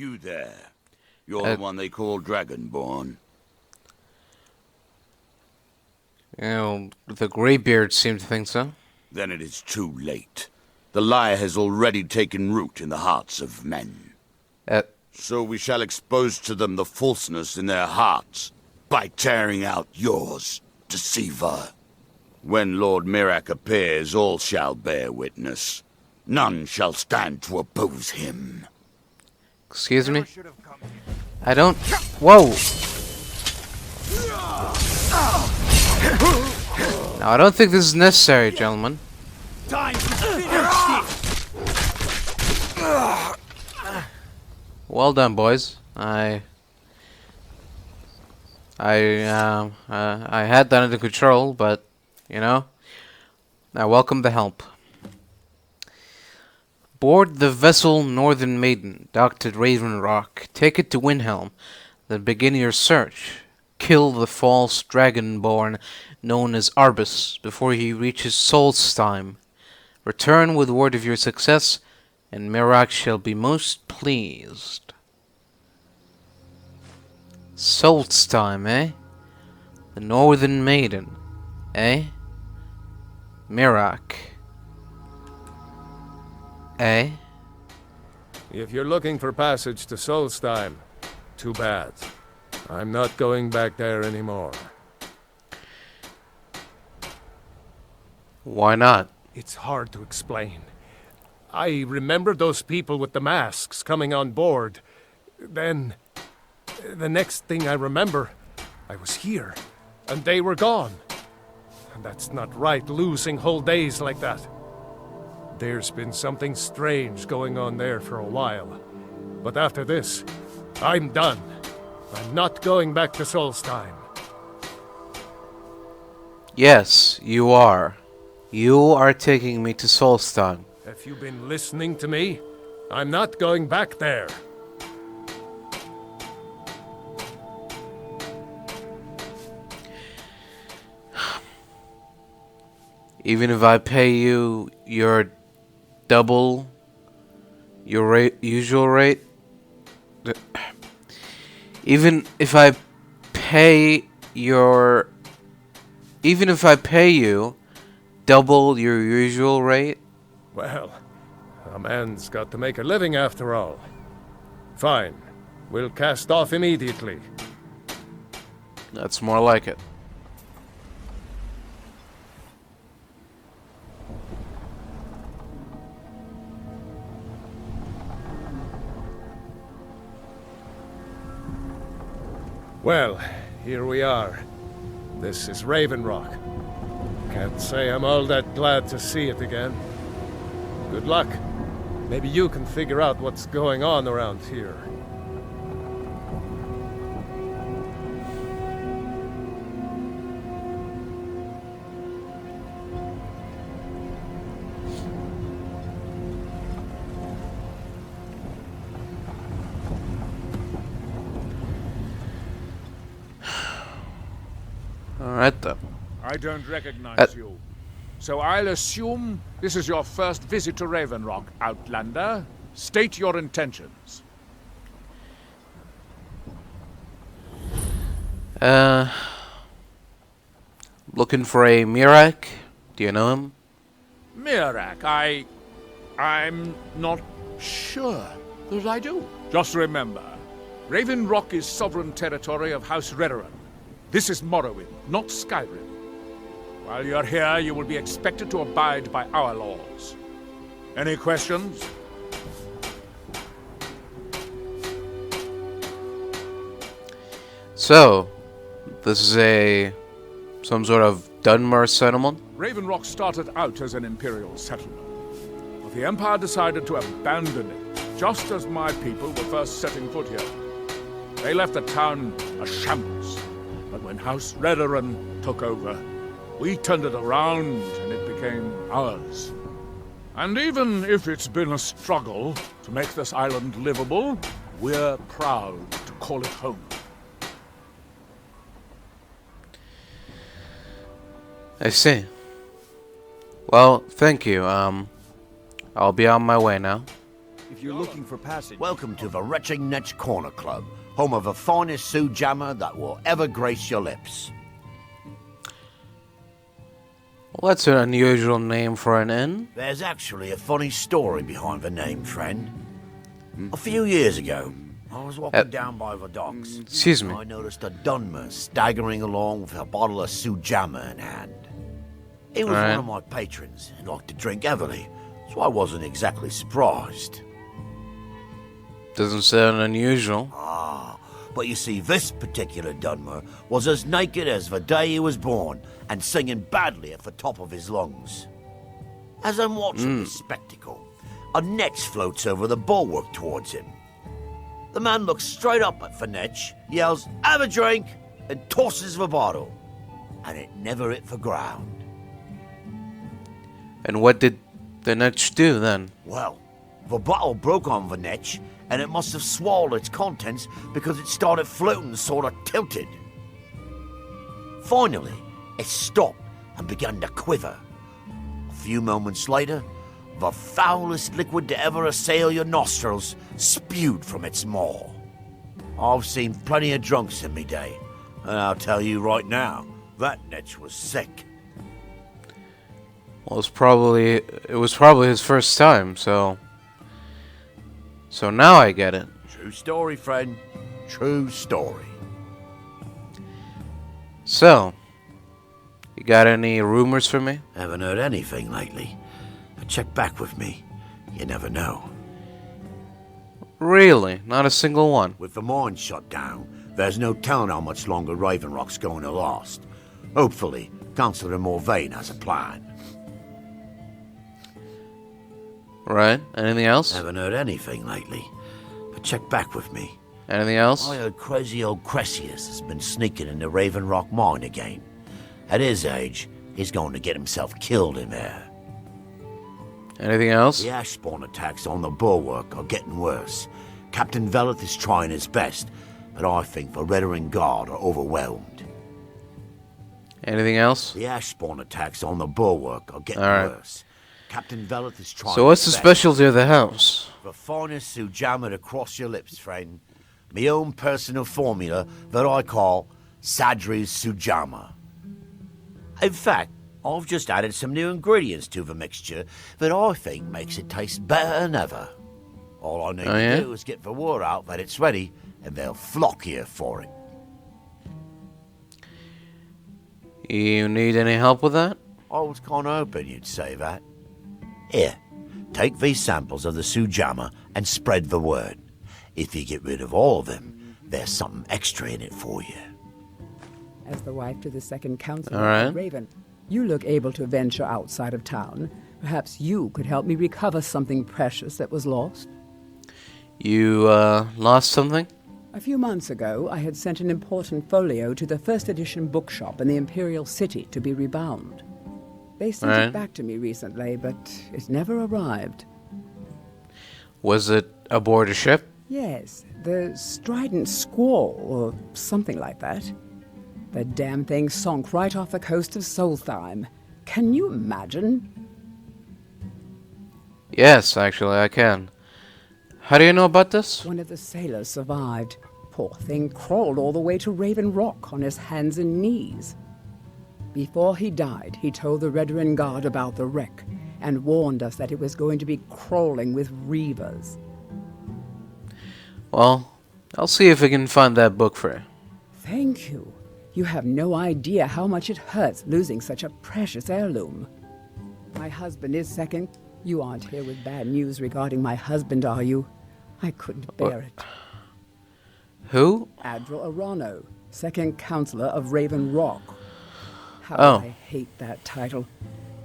You there. You're the one they call Dragonborn. You know, the Greybeards seem to think so. Then it is too late. The lie has already taken root in the hearts of men. So we shall expose to them the falseness in their hearts by tearing out yours, deceiver. When Lord Miraak appears, all shall bear witness. None shall stand to oppose him. Excuse me? I don't... Whoa! No, I don't think this is necessary, gentlemen. Time to finish this. Well done, boys. I had that under control, but, you know, I welcome the help. Board the vessel Northern Maiden, docked at Raven Rock. Take it to Windhelm, then begin your search. Kill the false Dragonborn known as Arbas before he reaches Solstheim. Return with word of your success, and Miraak shall be most pleased. Solstheim, eh? The Northern Maiden, eh? Miraak, eh? If you're looking for passage to Solstheim, too bad. I'm not going back there anymore. Why not? It's hard to explain. I remember those people with the masks coming on board. Then, the next thing I remember, I was here, and they were gone. And that's not right, losing whole days like that. There's been something strange going on there for a while. But after this, I'm done. I'm not going back to Solstheim. Yes, you are. You are taking me to Solstheim. Have you been listening to me? I'm not going back there. Even if I pay you your double your usual rate? Even if I pay you double your usual rate? Well, a man's got to make a living after all. Fine. We'll cast off immediately. That's more like it. Well, here we are. This is Raven Rock. Can't say I'm all that glad to see it again. Good luck. Maybe you can figure out what's going on around here. Alright then. I don't recognize you. So I'll assume this is your first visit to Raven Rock, Outlander. State your intentions. Looking for a Miraak? Do you know him? Miraak, I'm not sure that I do. Just remember, Raven Rock is sovereign territory of House Redoran. This is Morrowind, not Skyrim. While you're here, you will be expected to abide by our laws. Any questions? So, this is some sort of Dunmer settlement? Raven Rock started out as an imperial settlement, but the Empire decided to abandon it, just as my people were first setting foot here. They left the town a shambles, but when House Redoran took over, we turned it around and it became ours. And even if it's been a struggle to make this island livable, we're proud to call it home. I see. Well, thank you. I'll be on my way now. If if you're looking for passage. Welcome to the Retching Netch Corner Club, home of the finest Sue Jammer that will ever grace your lips. Well, that's an unusual name for an inn. There's actually a funny story behind the name, friend. A few years ago, I was walking down by the docks. Excuse me. I noticed a Dunmer staggering along with a bottle of Sue Jammer in hand. He was one of my patrons and liked to drink heavily, so I wasn't exactly surprised. Doesn't sound unusual. But you see, this particular Dunmer was as naked as the day he was born and singing badly at the top of his lungs. As I'm watching this spectacle, a Netch floats over the bulwark towards him. The man looks straight up at the Netch, yells, "Have a drink," and tosses the bottle. And it never hit the ground. And what did the Netch do then? Well, the bottle broke on the Netch, and it must have swallowed its contents because it started floating sort of tilted. Finally, it stopped and began to quiver. A few moments later, the foulest liquid to ever assail your nostrils spewed from its maw. I've seen plenty of drunks in me day, and I'll tell you right now, that Netch was sick. Well, it was probably his first time, so now I get it. True story, friend. True story. So, you got any rumors for me? Haven't heard anything lately. But check back with me. You never know. Really? Not a single one? With the mine shut down, there's no telling how much longer Raven Rock's going to last. Hopefully, Councillor Morvain has a plan. Right. Anything else? Haven't heard anything lately. But check back with me. Anything else? I heard crazy old Cressius has been sneaking in the Raven Rock mine again. At his age, he's going to get himself killed in there. Anything else? The ash spawn attacks on the bulwark are getting worse. Captain Veleth is trying his best, but I think the Redoran Guard are overwhelmed. Anything else? The ash spawn attacks on the bulwark are getting worse. Captain Veleth is trying So what's his the best. specialty of the house? The finest Sue Jammer to cross your lips, friend. My own personal formula that I call Sadri's Sue Jammer. In fact, I've just added some new ingredients to the mixture that I think makes it taste better than ever. All I need to do is get the word out that it's ready, and they'll flock here for it. You need any help with that? I was kind of hoping you'd say that. Here, take these samples of the Sue Jammer and spread the word. If you get rid of all of them, there's something extra in it for you. As the wife to the second councillor of Raven, you look able to venture outside of town. Perhaps you could help me recover something precious that was lost. You, lost something? A few months ago, I had sent an important folio to the first edition bookshop in the Imperial City to be rebound. They sent it back to me recently, but it never arrived. Was it aboard a ship? Yes, the Strident Squall, or something like that. The damn thing sunk right off the coast of Solstheim. Can you imagine? Yes, actually, I can. How do you know about this? One of the sailors survived. Poor thing crawled all the way to Raven Rock on his hands and knees. Before he died, he told the Redoran Guard about the wreck and warned us that it was going to be crawling with reavers. Well, I'll see if I can find that book for you. Thank you. You have no idea how much it hurts losing such a precious heirloom. My husband is second. You aren't here with bad news regarding my husband, are you? I couldn't bear it. Who? Admiral Arano, second counselor of Raven Rock. How I hate that title.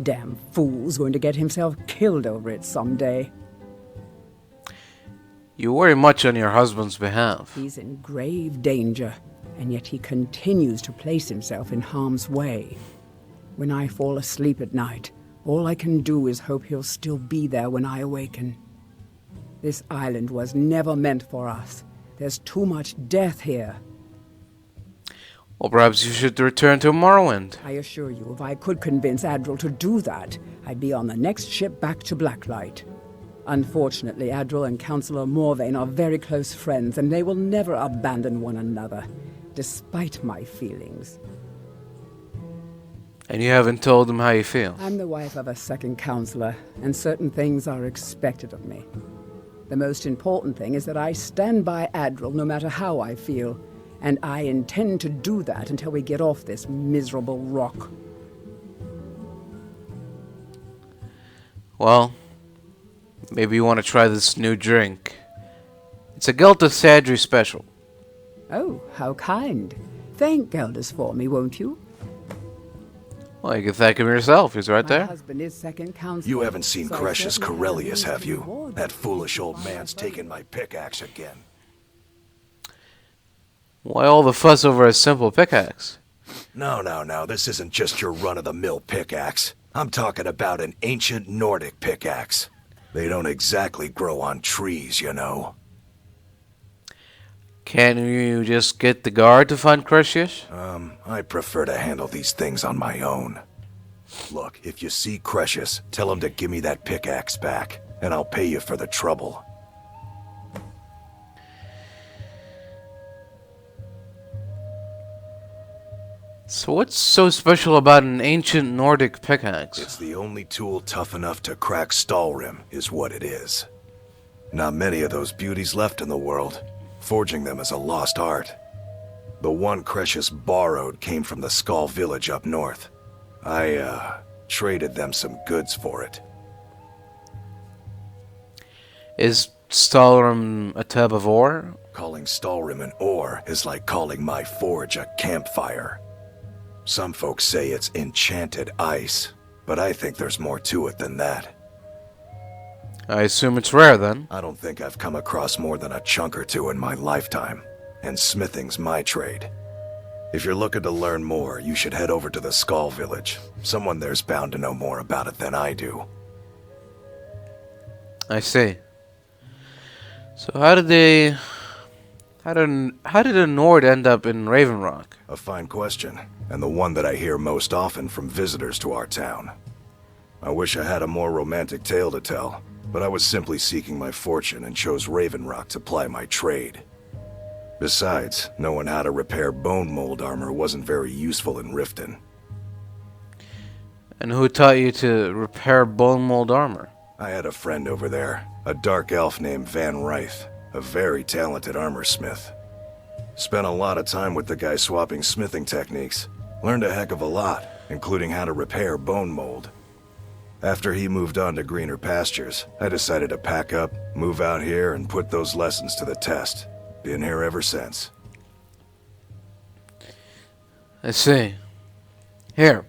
Damn fool's going to get himself killed over it someday. You worry much on your husband's behalf. He's in grave danger, and yet he continues to place himself in harm's way. When I fall asleep at night, all I can do is hope he'll still be there when I awaken. This island was never meant for us. There's too much death here. Well, perhaps you should return to Morrowind. I assure you, if I could convince Admiral to do that, I'd be on the next ship back to Blacklight. Unfortunately, Adril and Councillor Morvain are very close friends, and they will never abandon one another, despite my feelings. And you haven't told them how you feel? I'm the wife of a second councillor, and certain things are expected of me. The most important thing is that I stand by Adril no matter how I feel, and I intend to do that until we get off this miserable rock. Well, maybe you want to try this new drink. It's a Gelta Sadri special. Oh, how kind. Thank Gelders for me, won't you? Well, you can thank him yourself. He's right My there. husband is second councillor. You haven't seen so I Crucius certainly Corellius, reason have to you? reward That you. foolish old man's taken my pickaxe again. Why all the fuss over a simple pickaxe? No, this isn't just your run-of-the-mill pickaxe. I'm talking about an ancient Nordic pickaxe. They don't exactly grow on trees, you know. Can't you just get the guard to find Crucius? I prefer to handle these things on my own. Look, if you see Crucius, tell him to give me that pickaxe back, and I'll pay you for the trouble. So what's so special about an ancient Nordic pickaxe? It's the only tool tough enough to crack Stalrim, is what it is. Not many of those beauties left in the world. Forging them is a lost art. The one Crucius borrowed came from the Skull village up north. I, traded them some goods for it. Is Stalrim a tub of ore? Calling Stalrim an ore is like calling my forge a campfire. Some folks say it's enchanted ice, but I think there's more to it than that. I assume it's rare then. I don't think I've come across more than a chunk or two in my lifetime, and smithing's my trade. If you're looking to learn more, you should head over to the Skull village. Someone there's bound to know more about it than I do. I see. So how did a Nord end up in Raven Rock? A fine question, and the one that I hear most often from visitors to our town. I wish I had a more romantic tale to tell, but I was simply seeking my fortune and chose Raven Rock to ply my trade. Besides, knowing how to repair bone mold armor wasn't very useful in Riften. And who taught you to repair bone mold armor? I had a friend over there, a dark elf named Van Ryth, a very talented armor smith. Spent a lot of time with the guy swapping smithing techniques. Learned a heck of a lot, including how to repair bone mold. After he moved on to greener pastures, I decided to pack up, move out here, and put those lessons to the test. Been here ever since. I see. Here.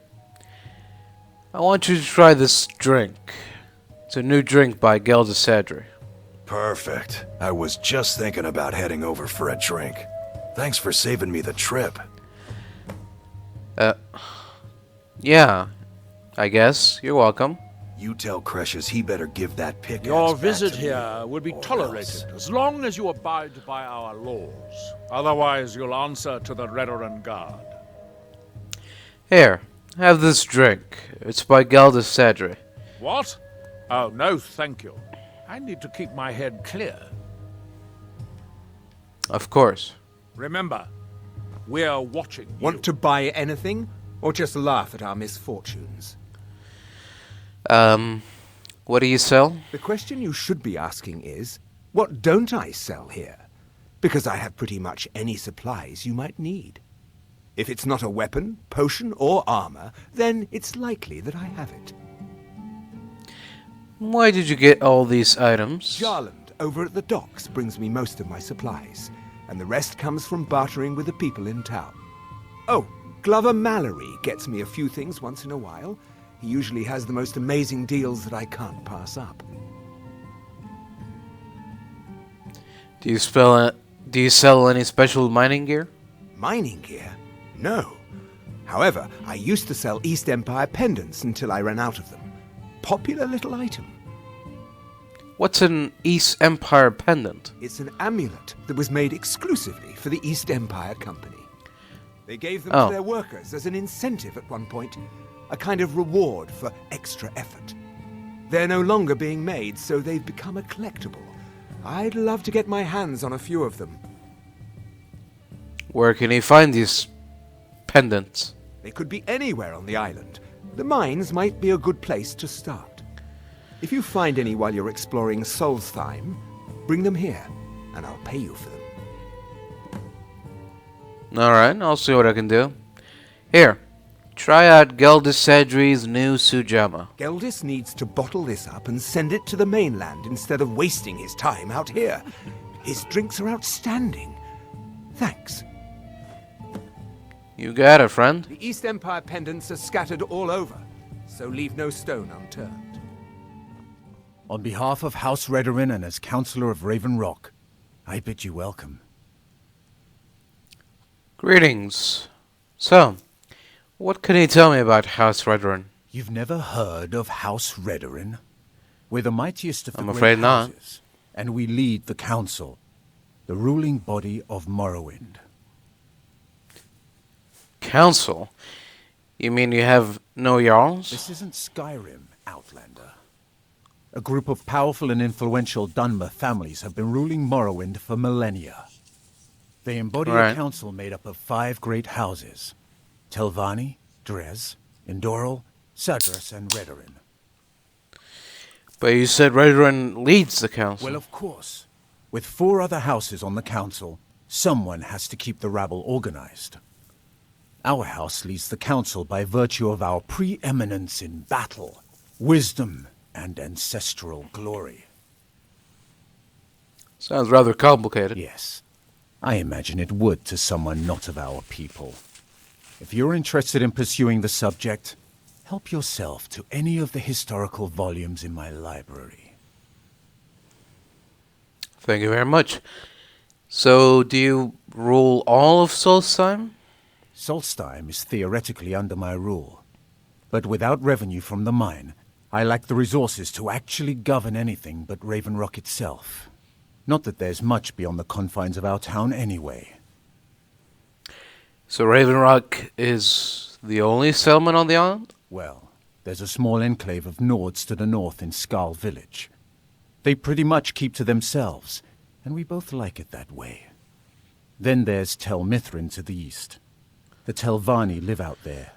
I want you to try this drink. It's a new drink by Gelda Sadri. Perfect. I was just thinking about heading over for a drink. Thanks for saving me the trip. Yeah. I guess. You're welcome. You tell Crucius he better give that pickaxe Your back visit to me, here will be or tolerated else. as long as you abide by our laws. Otherwise, you'll answer to the Redoran Guard. Here. Have this drink. It's by Gelda Sadri. What? Oh, no, thank you. I need to keep my head clear. Of course. Remember, we're watching you. Want to buy anything, or just laugh at our misfortunes? What do you sell? The question you should be asking is, what don't I sell here? Because I have pretty much any supplies you might need. If it's not a weapon, potion, or armor, then it's likely that I have it. Why did you get all these items? Jarland, over at the docks, brings me most of my supplies, and the rest comes from bartering with the people in town. Oh, Glover Mallory gets me a few things once in a while. He usually has the most amazing deals that I can't pass up. Do you sell any special mining gear? Mining gear? No. However, I used to sell East Empire pendants until I ran out of them. Popular little item. What's an East Empire pendant? It's an amulet that was made exclusively for the East Empire Company. They gave them Oh. to their workers as an incentive at one point, a kind of reward for extra effort. They're no longer being made, so they've become a collectible. I'd love to get my hands on a few of them. Where can he find these pendants? They could be anywhere on the island. The mines might be a good place to start. If you find any while you're exploring Solstheim, bring them here, and I'll pay you for them. Alright, I'll see what I can do. Here, try out Geldis Sedri's new Sujama. Geldis needs to bottle this up and send it to the mainland instead of wasting his time out here. His drinks are outstanding. Thanks. You got it, friend. The East Empire pendants are scattered all over, so leave no stone unturned. On behalf of House Redorin and as Councillor of Raven Rock, I bid you welcome. Greetings. So, what can you tell me about House Redorin? You've never heard of House Redorin? We're the mightiest of the I'm great afraid not. houses, and we lead the Council, the ruling body of Morrowind. Council? You mean you have no Jarls? This isn't Skyrim, Outlander. A group of powerful and influential Dunmer families have been ruling Morrowind for millennia. They embody a council made up of 5 great houses: Telvanni, Dres, Indoril, Sadras, and Redorin. But you said Redorin leads the council. Well, of course. With 4 other houses on the council, someone has to keep the rabble organized. Our house leads the council by virtue of our preeminence in battle, wisdom, and ancestral glory. Sounds rather complicated. Yes. I imagine it would to someone not of our people. If you're interested in pursuing the subject, help yourself to any of the historical volumes in my library. Thank you very much. So, do you rule all of Solstheim? Solstheim is theoretically under my rule, but without revenue from the mine, I lack the resources to actually govern anything but Raven Rock itself. Not that there's much beyond the confines of our town anyway. So Raven Rock is the only settlement on the island? Well, there's a small enclave of Nords to the north in Skarl village. They pretty much keep to themselves, and we both like it that way. Then there's Tel Mithrin to the east. The Telvanni live out there.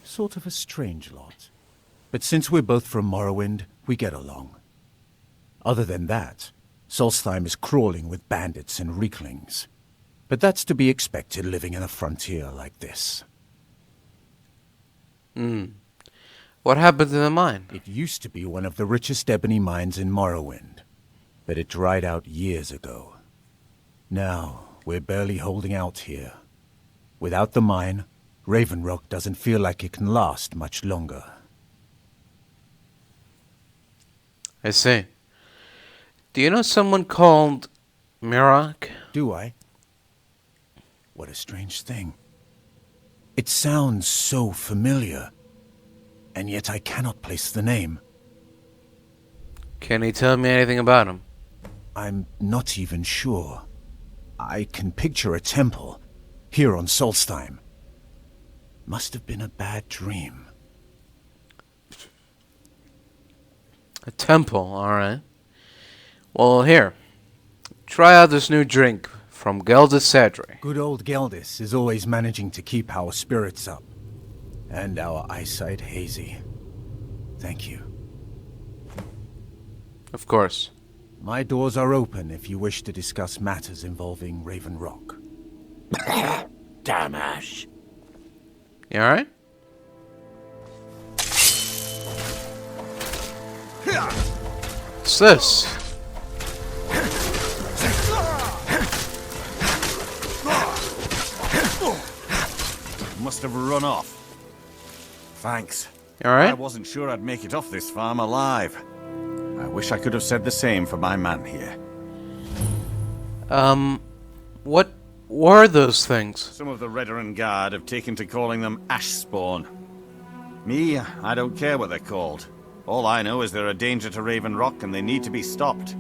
Sort of a strange lot. But since we're both from Morrowind, we get along. Other than that, Solstheim is crawling with bandits and reeklings. But that's to be expected living in a frontier like this. What happened to the mine? It used to be one of the richest ebony mines in Morrowind, but it dried out years ago. Now, we're barely holding out here. Without the mine, Raven Rock doesn't feel like it can last much longer. I see. Do you know someone called Miraak? Do I? What a strange thing. It sounds so familiar, and yet I cannot place the name. Can you tell me anything about him? I'm not even sure. I can picture a temple, here on Solstheim. Must have been a bad dream. A temple, alright. Well, here. Try out this new drink from Geldis Sedri. Good old Geldis is always managing to keep our spirits up. And our eyesight hazy. Thank you. Of course. My doors are open if you wish to discuss matters involving Raven Rock. Damn Ash. You alright? What's this? Must have run off. Thanks. You alright? I wasn't sure I'd make it off this farm alive. I wish I could have said the same for my man here. What were those things? Some of the Redorin Guard have taken to calling them ash spawn. Me, I don't care what they're called. All I know is they're a danger to Raven Rock and they need to be stopped.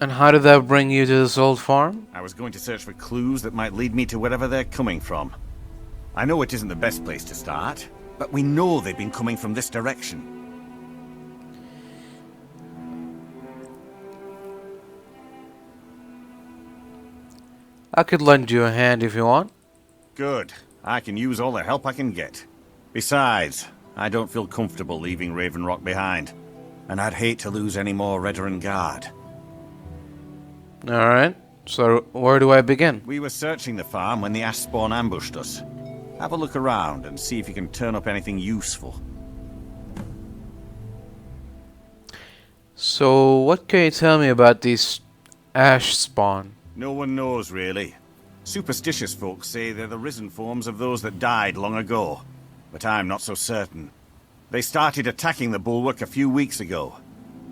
And how did that bring you to this old farm? I was going to search for clues that might lead me to wherever they're coming from. I know it isn't the best place to start, but we know they've been coming from this direction. I could lend you a hand if you want. Good. I can use all the help I can get. Besides, I don't feel comfortable leaving Raven Rock behind. And I'd hate to lose any more Redoran Guard. Alright, so where do I begin? We were searching the farm when the Ashspawn ambushed us. Have a look around and see if you can turn up anything useful. So, what can you tell me about these Ashspawn? No one knows, really. Superstitious folks say they're the risen forms of those that died long ago. But I'm not so certain. They started attacking the bulwark a few weeks ago.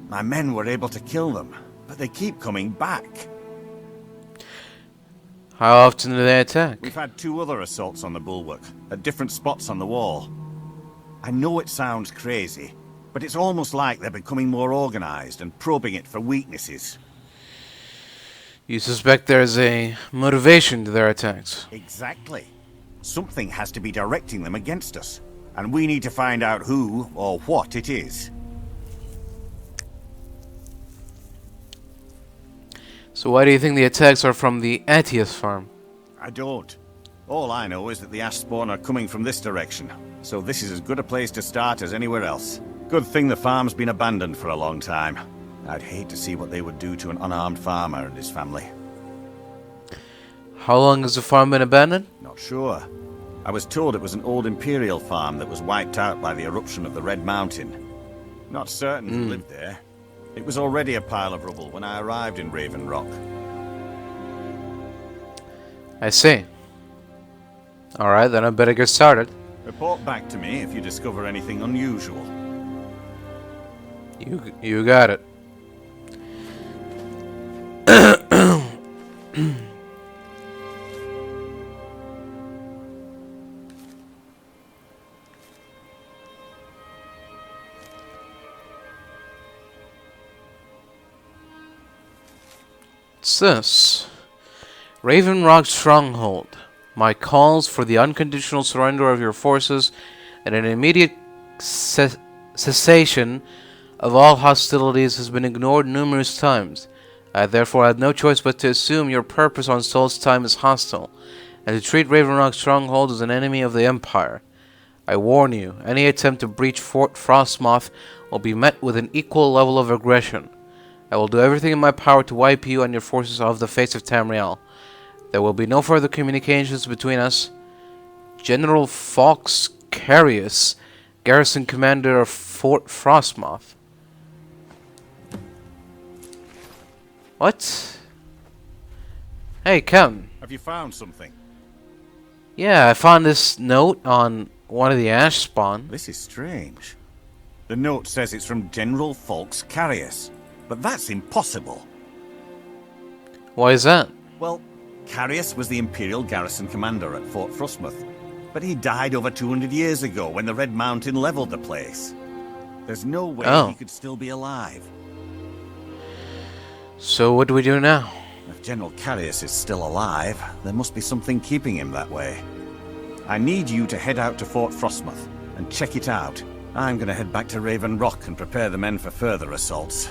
My men were able to kill them, but they keep coming back. How often do they attack? We've had 2 other assaults on the bulwark, at different spots on the wall. I know it sounds crazy, but it's almost like they're becoming more organized and probing it for weaknesses. You suspect there's a motivation to their attacks? Exactly. Something has to be directing them against us, and we need to find out who or what it is. So why do you think the attacks are from the Atius farm? I don't. All I know is that the Ashspawn are coming from this direction, so this is as good a place to start as anywhere else. Good thing the farm's been abandoned for a long time. I'd hate to see what they would do to an unarmed farmer and his family. How long has the farm been abandoned? Not sure. I was told it was an old Imperial farm that was wiped out by the eruption of the Red Mountain. Not certain who lived there. It was already a pile of rubble when I arrived in Raven Rock. I see. Alright, then I better get started. Report back to me if you discover anything unusual. You got it. What's this? Raven Rock Stronghold. My calls for the unconditional surrender of your forces and an immediate cessation of all hostilities has been ignored numerous times. I therefore had no choice but to assume your purpose on Sol's time is hostile, and to treat Raven Rock Stronghold as an enemy of the Empire. I warn you, any attempt to breach Fort Frostmoth will be met with an equal level of aggression. I will do everything in my power to wipe you and your forces off the face of Tamriel. There will be no further communications between us. General Fox Carius, Garrison Commander of Fort Frostmoth. What? Hey, Captain. Have you found something? Yeah, I found this note on one of the Ashspawn. This is strange. The note says it's from General Fox Carius, but that's impossible. Why is that? Well, Carius was the Imperial Garrison Commander at Fort Frostmoth, but he died over 200 years ago when the Red Mountain leveled the place. There's no way he could still be alive. So what do we do now? If General Carius is still alive, there must be something keeping him that way. I need you to head out to Fort Frostmoth and check it out. I'm gonna head back to Raven Rock and prepare the men for further assaults.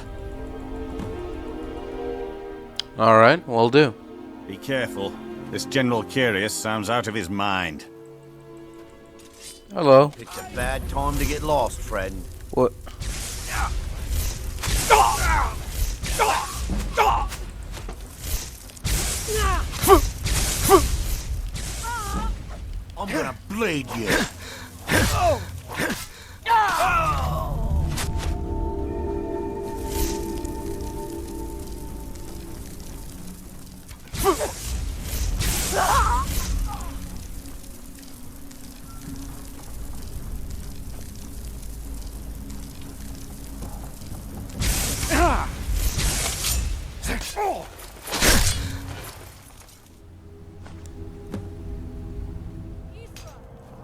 Alright, will do. Be careful. This General Carius sounds out of his mind. Hello. It's a bad time to get lost, friend. What? I'm gonna bleed you.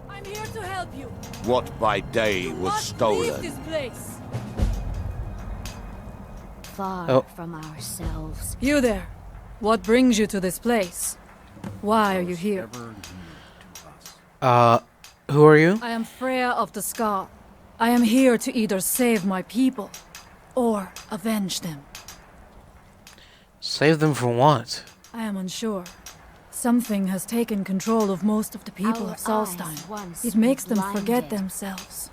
I'm here to help you. What by day was Must stolen? leave this place. Far from ourselves. You there. What brings you to this place? Why are you here? Who are you? I am Freya of the Scar. I am here to either save my people or avenge them. Save them from what? I am unsure. Something has taken control of most of the people Our of Solstheim. eyes once It makes were them forget blinded. themselves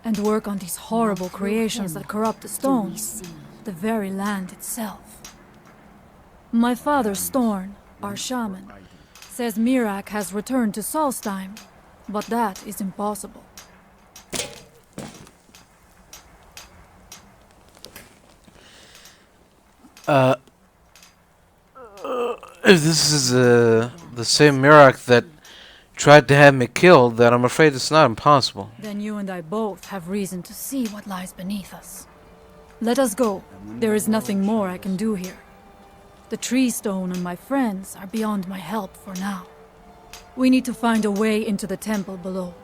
and work on these horrible Not through creations him that corrupt the do we stones, see. the very land itself. My father, Storn, our shaman, says Miraak has returned to Solstheim, but that is impossible. If this is the same Miraak that tried to have me killed, then I'm afraid it's not impossible. Then you and I both have reason to see what lies beneath us. Let us go. There is nothing more I can do here. The tree stone and my friends are beyond my help for now. We need to find a way into the temple below.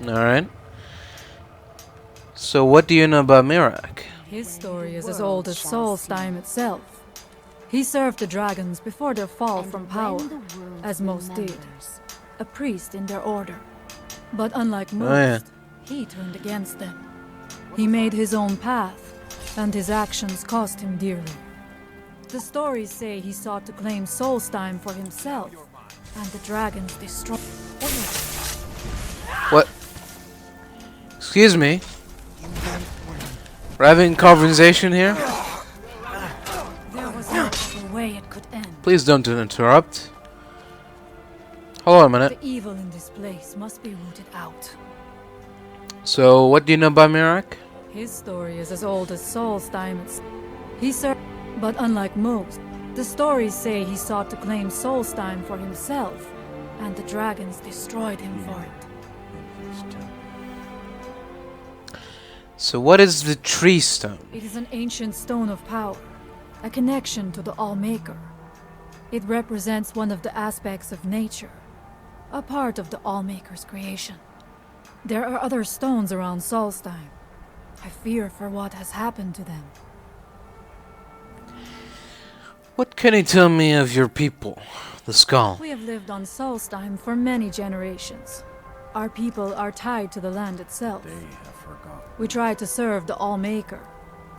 Alright. So what do you know about Miraak? His story is as old as Solstheim itself. He served the dragons before their fall from power, as most did. A priest in their order. But unlike most, he turned against them. He made his own path, and his actions cost him dearly. The stories say he sought to claim Solstheim for himself, and the dragons destroyed. What? Excuse me? We're having conversation here? There was no other way it could end. Please don't interrupt. Hold on a minute. The evil in this place must be rooted out. So, what do you know about Miraak? His story is as old as Solstheim. He served, but unlike most, the stories say he sought to claim Solstheim for himself, and the dragons destroyed him for it. So what is the tree stone? It is an ancient stone of power, a connection to the All-Maker. It represents one of the aspects of nature, a part of the All-Maker's creation. There are other stones around Solstheim. I fear for what has happened to them. What can you tell me of your people, the Skull? We have lived on Solstheim for many generations. Our people are tied to the land itself. We try to serve the All-Maker,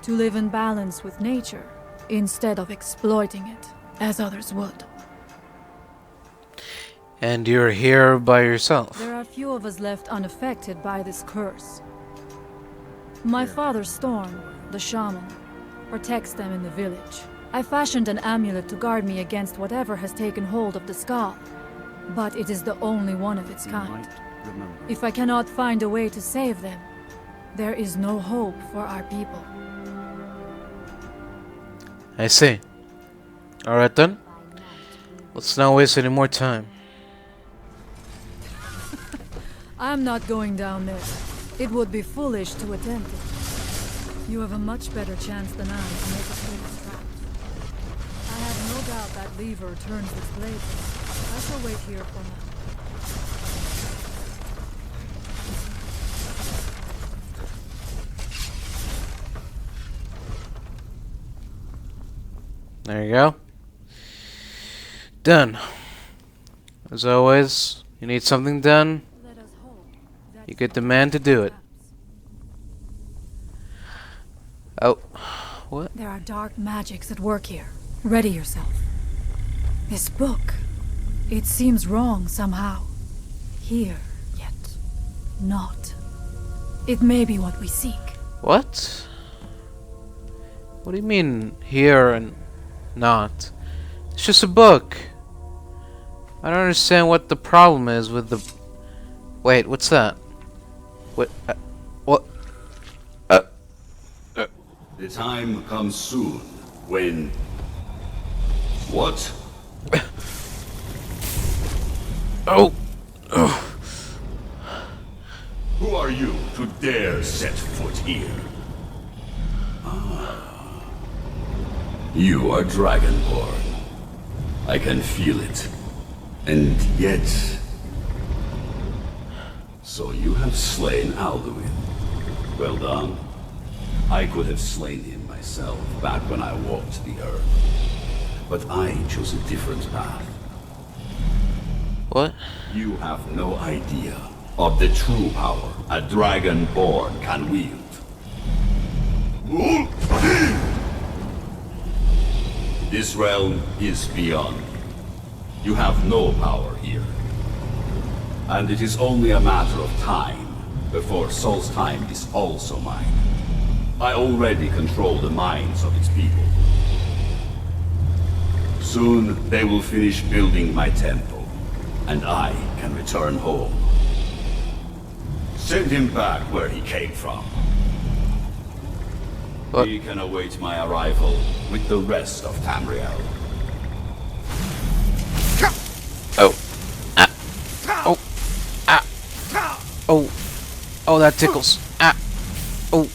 to live in balance with nature, instead of exploiting it, as others would. And you're here by yourself? There are few of us left unaffected by this curse. My father, Storm, the shaman, protects them in the village. I fashioned an amulet to guard me against whatever has taken hold of the skull, but it is the only one of its kind. If I cannot find a way to save them, there is no hope for our people. I see. Alright then. Let's not waste any more time. I'm not going down there. It would be foolish to attempt it. You have a much better chance than I to make it through this trap. I have no doubt that lever turns its blade. I shall wait here for now. There you go. Done. As always, you need something done, you get the man to do it. Oh, what? There are dark magics at work here. Ready yourself. This book, it seems wrong somehow. Here, yet not. It may be what we seek. What? What do you mean, here and not? It's just a book. I don't understand what the problem is with the... Wait, what's that? What? What? The time comes soon when... What? Oh! Who are you to dare set foot here? You are Dragonborn. I can feel it. And yet... So you have slain Alduin. Well done. I could have slain him myself back when I walked the earth. But I chose a different path. What? You have no idea of the true power a Dragonborn can wield. This realm is beyond. You have no power here. And it is only a matter of time before Solstheim is also mine. I already control the minds of its people. Soon they will finish building my temple, and I can return home. Send him back where he came from. What? He can await my arrival with the rest of Tamriel. Oh. Ah. Oh. Ah. Oh. Oh, that tickles. Ah. Oh.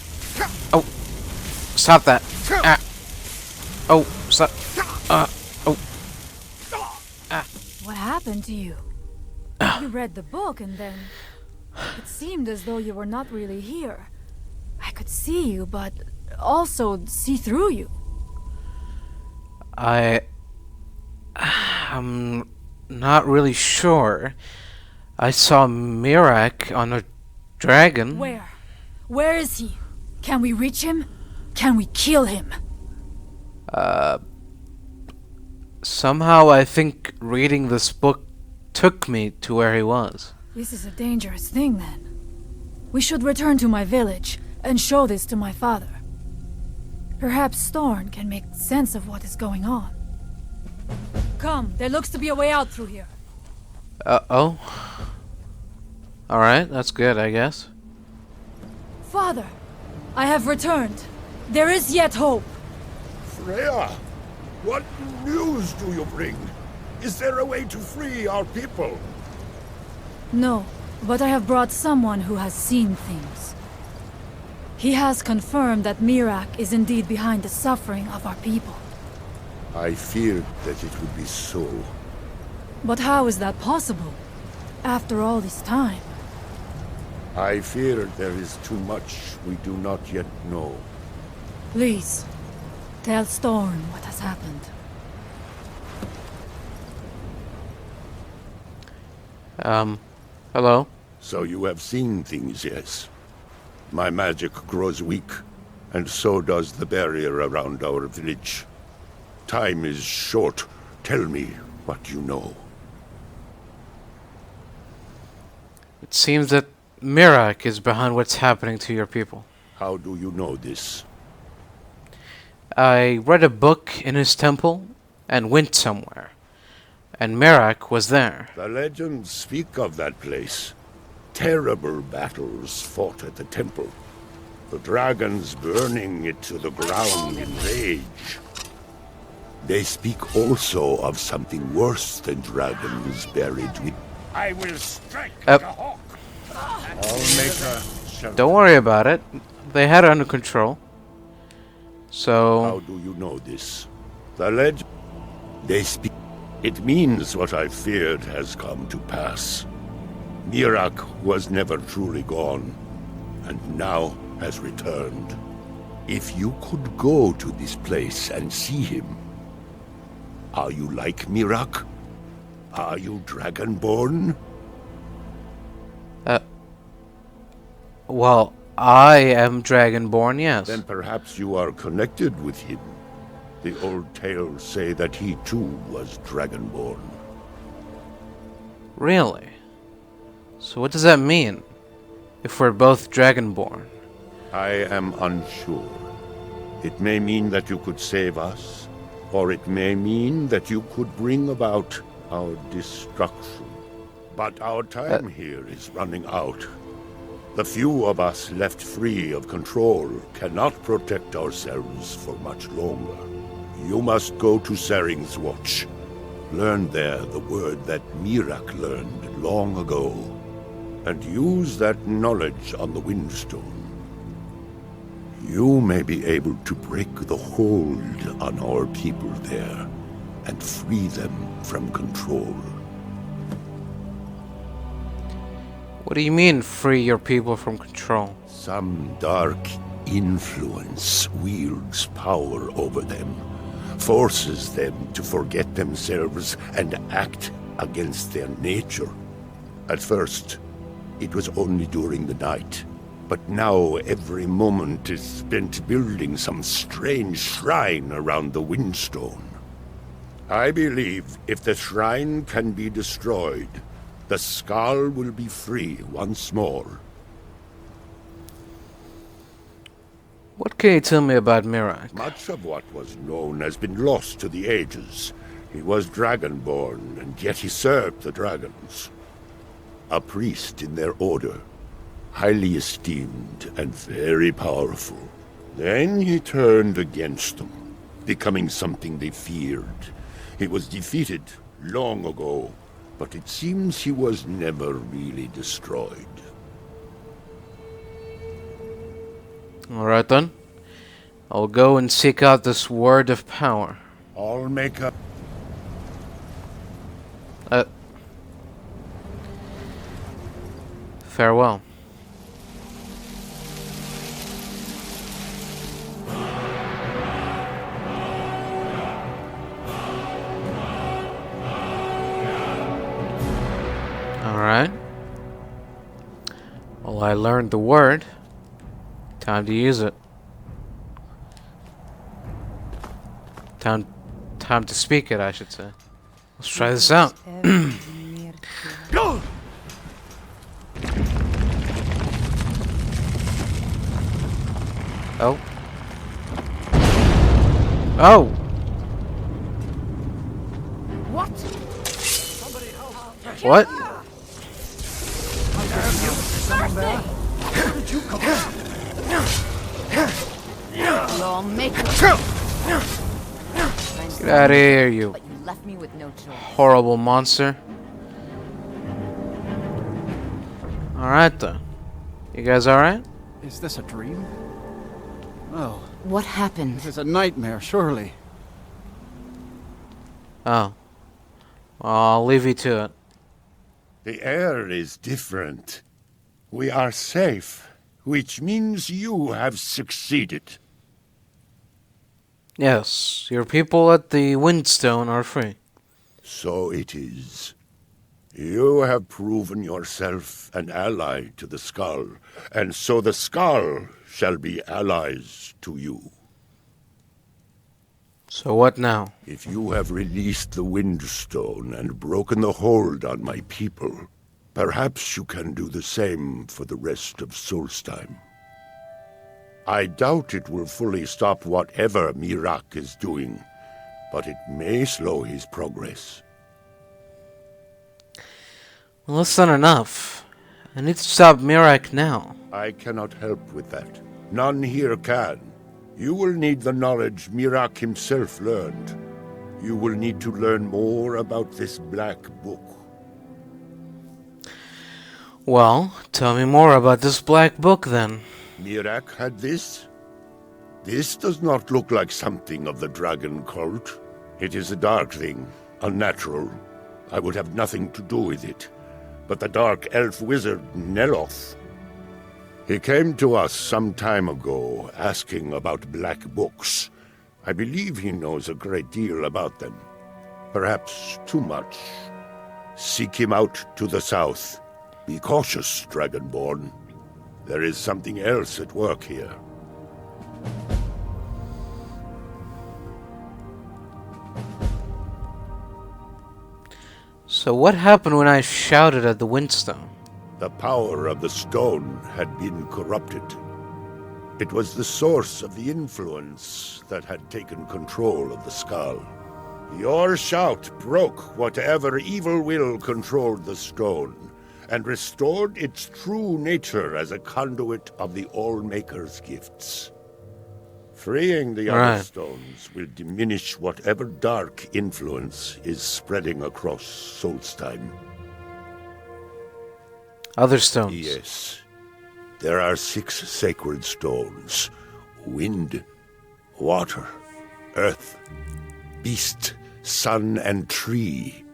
Oh. Stop that. Ah. Oh, stop. Oh. Ah. What happened to you? You read the book and then... It seemed as though you were not really here. I could see you, but also see through you. I'm not really sure. I saw Miraak on a dragon. Where? Where is he? Can we reach him? Can we kill him? Somehow I think reading this book took me to where he was. This is a dangerous thing, then. We should return to my village and show this to my father. Perhaps Thorn can make sense of what is going on. Come, there looks to be a way out through here. Oh. Alright, that's good, I guess. Father, I have returned. There is yet hope. Freya, what news do you bring? Is there a way to free our people? No, but I have brought someone who has seen things. He has confirmed that Miraak is indeed behind the suffering of our people. I feared that it would be so. But how is that possible? After all this time? I fear there is too much we do not yet know. Please, tell Storm what has happened. Hello? So you have seen things, yes? My magic grows weak, and so does the barrier around our village. Time is short. Tell me what you know. It seems that Miraak is behind what's happening to your people. How do you know this? I read a book in his temple and went somewhere. And Miraak was there. The legends speak of that place. Terrible battles fought at the temple. The dragons burning it to the ground in rage. They speak also of something worse than dragons buried with... I will strike the hawk. Don't worry about it. They had it under control. So... How do you know this? The legend... They speak... It means what I feared has come to pass. Miraak was never truly gone, and now has returned. If you could go to this place and see him... Are you like Miraak? Are you Dragonborn? Well, I am Dragonborn, yes. Then perhaps you are connected with him. The old tales say that he too was Dragonborn. Really? So what does that mean? If we're both Dragonborn? I am unsure. It may mean that you could save us, or it may mean that you could bring about our destruction. But our time here is running out. The few of us left free of control cannot protect ourselves for much longer. You must go to Saring's Watch. Learn there the word that Miraak learned long ago, and use that knowledge on the Windstone. You may be able to break the hold on our people there, and free them from control. What do you mean, free your people from control? Some dark influence wields power over them, forces them to forget themselves and act against their nature. At first, it was only during the night, but now every moment is spent building some strange shrine around the Windstone. I believe if the shrine can be destroyed, the skull will be free once more. What can you tell me about Miraak? Much of what was known has been lost to the ages. He was Dragonborn, and yet he served the dragons. A priest in their order, highly esteemed and very powerful. Then he turned against them, becoming something they feared. He was defeated long ago, but it seems he was never really destroyed. Alright then. I'll go and seek out this word of power. I'll make up. Farewell. Alright. Well, I learned the word. Time to use it. Time to speak it, I should say. Let's try this out. Go! Oh. Oh! What? What? Where did you come from? Lawmaker. Get out of here, you But you left me with no choice. horrible monster. Alright then. You guys alright? Is this a dream? Oh. What happened? This is a nightmare, surely. Oh. Well, I'll leave you to it. The air is different. We are safe, which means you have succeeded. Yes, your people at the Windstone are free. So it is. You have proven yourself an ally to the Skull, and so the Skull shall be allies to you. So what now? If you have released the Windstone and broken the hold on my people, perhaps you can do the same for the rest of Solstheim. I doubt it will fully stop whatever Miraak is doing, but it may slow his progress. Well, that's not enough. I need to stop Miraak now. I cannot help with that. None here can. You will need the knowledge Miraak himself learned. You will need to learn more about this black book. Well, tell me more about this black book then. Miraak had this? This does not look like something of the dragon cult. It is a dark thing, unnatural. I would have nothing to do with it. But the dark elf wizard Neloth, he came to us some time ago, asking about black books. I believe he knows a great deal about them. Perhaps too much. Seek him out to the south. Be cautious, Dragonborn. There is something else at work here. So what happened when I shouted at the Windstone? The power of the stone had been corrupted. It was the source of the influence that had taken control of the skull. Your shout broke whatever evil will controlled the stone, and restored its true nature as a conduit of the All-Maker's gifts. Freeing the other stones will diminish whatever dark influence is spreading across Solstheim. Other stones? Yes. There are 6 sacred stones. Wind, water, earth, beast, sun, and tree.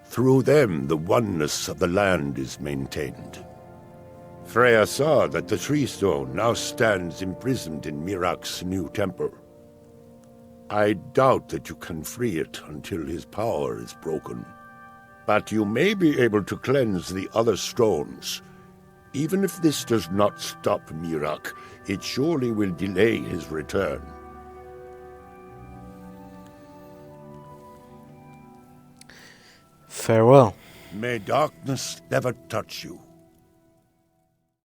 Through them, the oneness of the land is maintained. Freya saw that the tree stone now stands imprisoned in Miraak's new temple. I doubt that you can free it until his power is broken. But you may be able to cleanse the other stones. Even if this does not stop Miraak, it surely will delay his return. Farewell. May darkness never touch you.